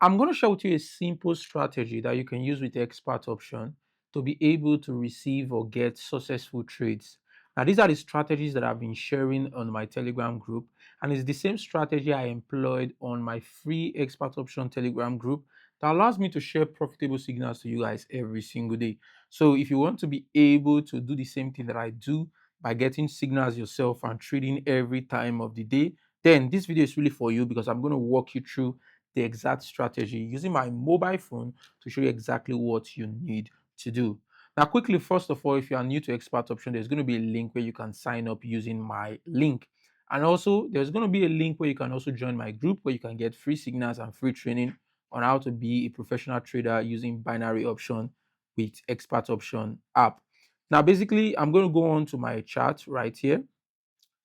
I'm going to share with you a simple strategy that you can use with the expert option to be able to receive or get successful trades. Now, these are the strategies that I've been sharing on my Telegram group, and it's the same strategy I employed on my free expert option Telegram group that allows me to share profitable signals to you guys every single day. So, if you want to be able to do the same thing that I do by getting signals yourself and trading every time of the day, then this video is really for you because I'm going to walk you through the exact strategy using my mobile phone to show you exactly what you need to do. Now, quickly, first of all, if you are new to expert option, there's going to be a link where you can sign up using my link. And also, there's going to be a link where you can also join my group where you can get free signals and free training on how to be a professional trader using binary option with expert option app. Now, basically, I'm going to go on to my chart right here.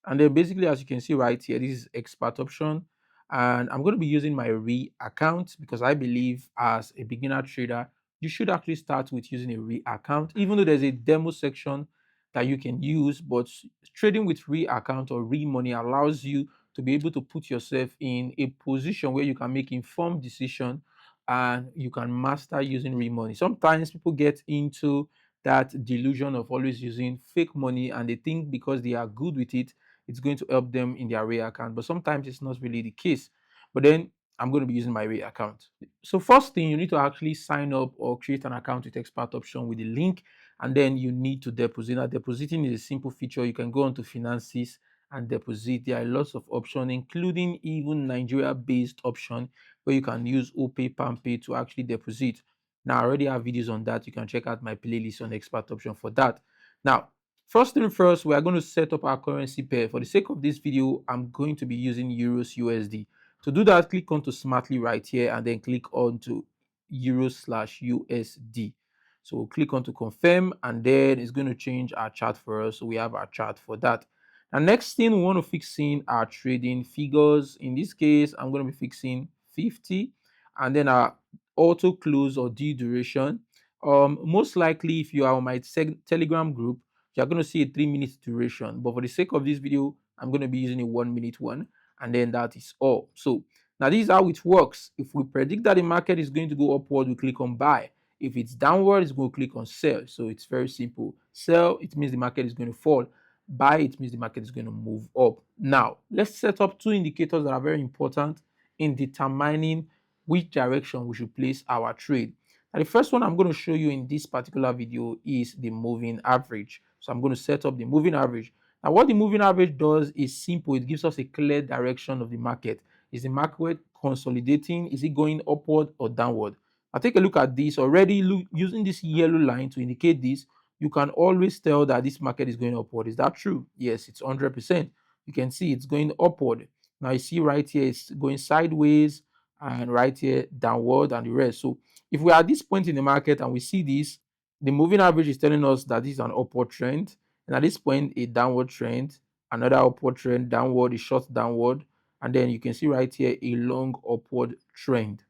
And then basically, as you can see right here, this is expert option. And I'm going to be using my RE account because I believe as a beginner trader, you should actually start with using a RE account, even though there's a demo section that you can use. But trading with RE account or RE money allows you to be able to put yourself in a position where you can make informed decision and you can master using RE money. Sometimes people get into that delusion of always using fake money and they think because they are good with it, it's going to help them in their Ray account. But sometimes it's not really the case. But then I'm going to be using my Ray account. So first thing, you need to actually sign up or create an account with expert option with the link, and then you need to deposit. Now, depositing is a simple feature. You can go onto finances and deposit. There are lots of options, including even Nigeria-based option where you can use OPay, PalmPay to actually deposit. Now, I already have videos on that. You can check out my playlist on expert option for that. Now, first thing first, we are going to set up our currency pair. For the sake of this video, I'm going to be using Euros USD. To do that, click onto Smartly right here and then click onto Euros/USD. So we'll click on to confirm and then it's going to change our chart for us. So we have our chart for that. And next thing, we want to fix in our trading figures. In this case, I'm going to be fixing 50 and then our auto close or D duration. Most likely, if you are on my Telegram group, you're going to see a 3 minute duration. But for the sake of this video, I'm going to be using a 1 minute one. And then that is all. So now this is how it works. If we predict that the market is going to go upward, we click on buy. If it's downward, it's going to click on sell. So it's very simple. Sell, it means the market is going to fall. Buy, it means the market is going to move up. Now, let's set up two indicators that are very important in determining which direction we should place our trade. Now, the first one I'm going to show you in this particular video is the moving average. So I'm going to set up the moving average. Now, what the moving average does is simple. It gives us a clear direction of the market. Is the market consolidating? Is it going upward or downward? Now, take a look at this. Already using this yellow line to indicate this, you can always tell that this market is going upward. Is that true? Yes, it's 100%. You can see it's going upward. Now, you see right here, it's going sideways and right here, downward and the rest. So if we are at this point in the market and we see this, the moving average is telling us that this is an upward trend. And at this point, a downward trend, another upward trend, downward, a short downward. And then you can see right here, a long upward trend.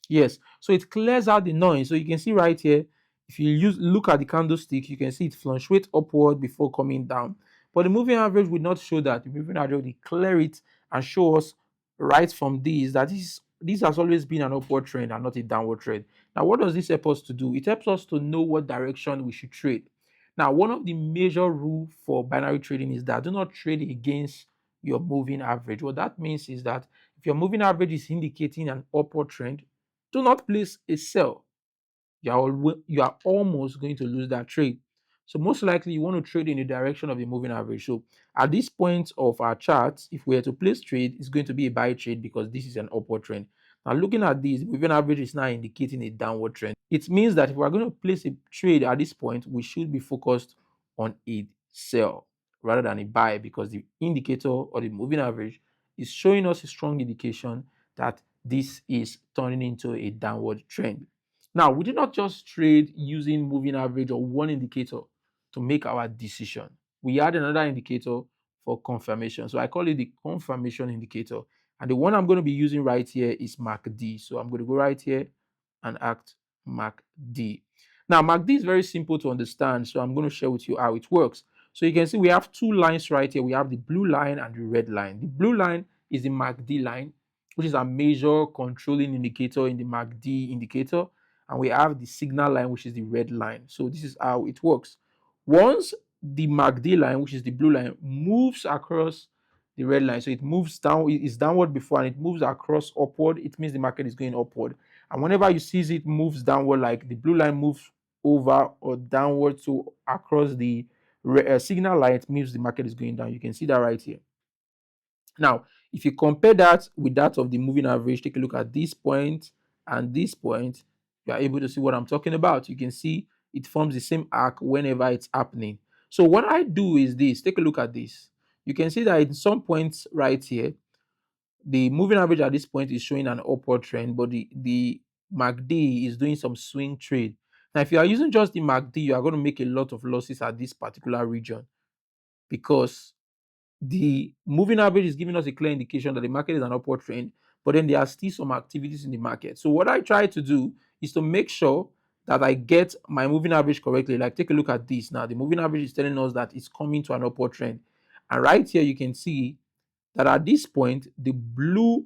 Yes, so it clears out the noise. So you can see right here, if you look at the candlestick, you can see it fluctuates upward before coming down. But the moving average will not show that. The moving average will clear it and show us right from this that this has always been an upward trend and not a downward trend. Now, what does this help us to do? It helps us to know what direction we should trade. Now, one of the major rules for binary trading is that do not trade against your moving average. What that means is that if your moving average is indicating an upward trend, do not place a sell. You are almost going to lose that trade. So most likely you want to trade in the direction of the moving average. So at this point of our chart, if we were to place trade, it's going to be a buy trade because this is an upward trend. Now looking at this, moving average is now indicating a downward trend. It means that if we're going to place a trade at this point, we should be focused on a sell rather than a buy because the indicator or the moving average is showing us a strong indication that this is turning into a downward trend. Now, we did not just trade using moving average or one indicator to make our decision. We add another indicator for confirmation. So I call it the confirmation indicator. And the one I'm going to be using right here is MACD. So I'm going to go right here and act MACD. Now, MACD is very simple to understand. So I'm going to share with you how it works. So you can see we have two lines right here. We have the blue line and the red line. The blue line is the MACD line. which is a major controlling indicator in the MACD indicator, and we have the signal line, which is the red line. So this is how it works. Once the MACD line, which is the blue line, moves across the red line, so it moves down, it's downward before, and it moves across upward, it means the market is going upward. And whenever you see it moves downward, like the blue line moves over or downward to across the signal line, it means the market is going down. You can see that right here. Now, if you compare that with that of the moving average, take a look at this point and this point, you are able to see what I'm talking about. You can see it forms the same arc whenever it's happening. So what I do is this, take a look at this. You can see that in some points right here, the moving average at this point is showing an upward trend, but the MACD is doing some swing trade. Now, if you are using just the MACD, you are going to make a lot of losses at this particular region, because the moving average is giving us a clear indication that the market is an upward trend, but then there are still some activities in the market. So what I try to do is to make sure that I get my moving average correctly. Like, take a look at this now. The moving average is telling us that it's coming to an upward trend. And right here, you can see that at this point, the blue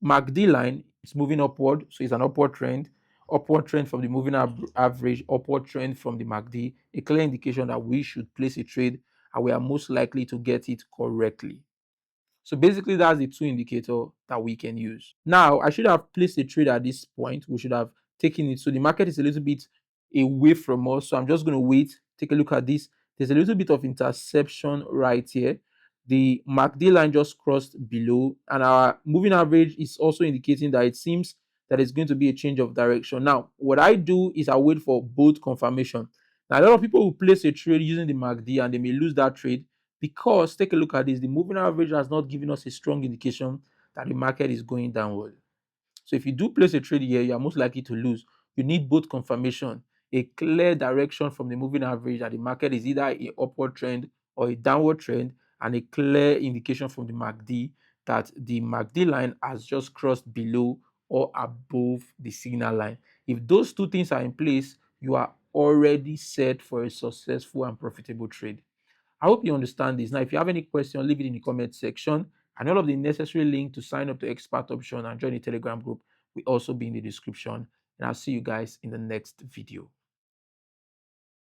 MACD line is moving upward. So it's an upward trend from the moving average, upward trend from the MACD, a clear indication that we should place a trade and we are most likely to get it correctly. So basically, that's the two indicator that we can use. Now, I should have placed a trade at this point. We should have taken it. So the market is a little bit away from us. So I'm just going to wait. Take a look at this. There's a little bit of interception right here. The MACD line just crossed below, and our moving average is also indicating that it seems that it's going to be a change of direction. Now, what I do is I wait for both confirmation. Now, a lot of people will place a trade using the MACD and they may lose that trade, because take a look at this, the moving average has not given us a strong indication that the market is going downward. So if you do place a trade here, you are most likely to lose. You need both confirmation, a clear direction from the moving average that the market is either a upward trend or a downward trend, and a clear indication from the MACD that the MACD line has just crossed below or above the signal line. If those two things are in place, you are already set for a successful and profitable trade. I hope you understand this. Now, if you have any question, leave it in the comment section. And all of the necessary link to sign up to expert option and join the Telegram group will also be in the description. And I'll see you guys in the next video.